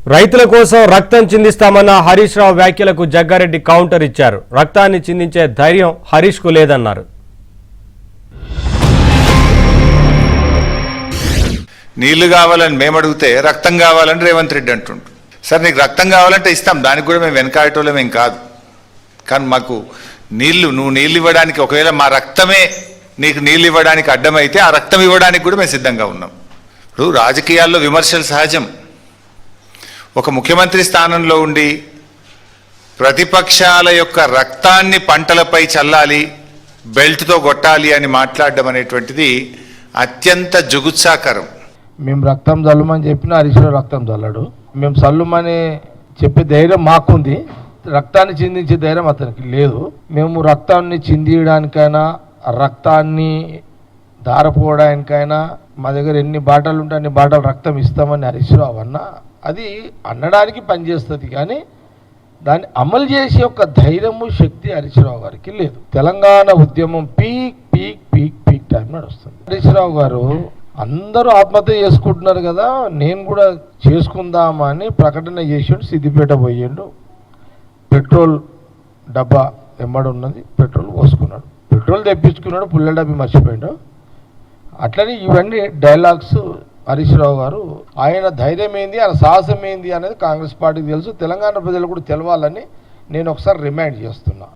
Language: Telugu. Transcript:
రైతుల కోసం రక్తం చిందిస్తామన్న హరీష్ రావు వ్యాఖ్యలకు జగ్గారెడ్డి కౌంటర్ ఇచ్చారు. రక్తాన్ని చిందించే ధైర్యం హరీష్ కు లేదన్నారు. నీళ్లు కావాలని మేము అడిగితే రక్తం కావాలని రేవంత్ రెడ్డి అంటుండు. సార్ నీకు రక్తం కావాలంటే ఇస్తాం, దానికి కూడా మేము వెనకాడటోళ్ళమేం కాదు. కానీ మాకు నువ్వు నీళ్ళు ఇవ్వడానికి, ఒకవేళ మా రక్తమే నీకు నీళ్ళు ఇవ్వడానికి అడ్డమైతే ఆ రక్తం ఇవ్వడానికి కూడా మేము సిద్ధంగా ఉన్నాం. ఇప్పుడు రాజకీయాల్లో విమర్శలు సహజం. ఒక ముఖ్యమంత్రి స్థానంలో ఉండి ప్రతిపక్షాల యొక్క రక్తాన్ని పంటలపై చల్లాలి, బెల్ట్తో కొట్టాలి అని మాట్లాడడం అనేటువంటిది అత్యంత జుగుత్సాకరం. మేము రక్తం చల్లమని చెప్పిన హరీష్ రావు రక్తం చల్లడు. మేము చల్లుమని చెప్పే ధైర్యం మాకుంది, రక్తాన్ని చిందించే ధైర్యం అతనికి లేదు. మేము రక్తాన్ని చిందియడానికైనా రక్తాన్ని దారపోవడానికైనా మా దగ్గర ఎన్ని బాటలు ఉంటే అన్ని బాటలు రక్తం ఇస్తామని హరీష్ రావు అన్నా అది అనడానికి పనిచేస్తుంది, కానీ దాన్ని అమలు చేసే ఒక ధైర్యము శక్తి హరీష్ రావు గారికి లేదు. తెలంగాణ ఉద్యమం peak peak peak peak time నడుస్తుంది. హరీష్ రావు గారు అందరూ ఆత్మహత్య చేసుకుంటున్నారు కదా, నేను కూడా చేసుకుందామా అని ప్రకటన చేసిండు. సిద్దిపేట పోయిండు, పెట్రోల్ డబ్బా ఎమ్మడి ఉన్నది, పెట్రోల్ పోసుకున్నాడు, పెట్రోల్ తెప్పించుకున్నాడు, పుల్ల డబ్బి మర్చిపోయాడు. అట్లనే ఇవన్నీ డైలాగ్స్ హరీష్ రావు గారు. ఆయన ధైర్యం ఏంది, ఆయన సాహసం ఏంది అనేది కాంగ్రెస్ పార్టీకి తెలుసు, తెలంగాణ ప్రజలు కూడా తెలవాలని నేను ఒకసారి రిమైండ్ చేస్తున్నా.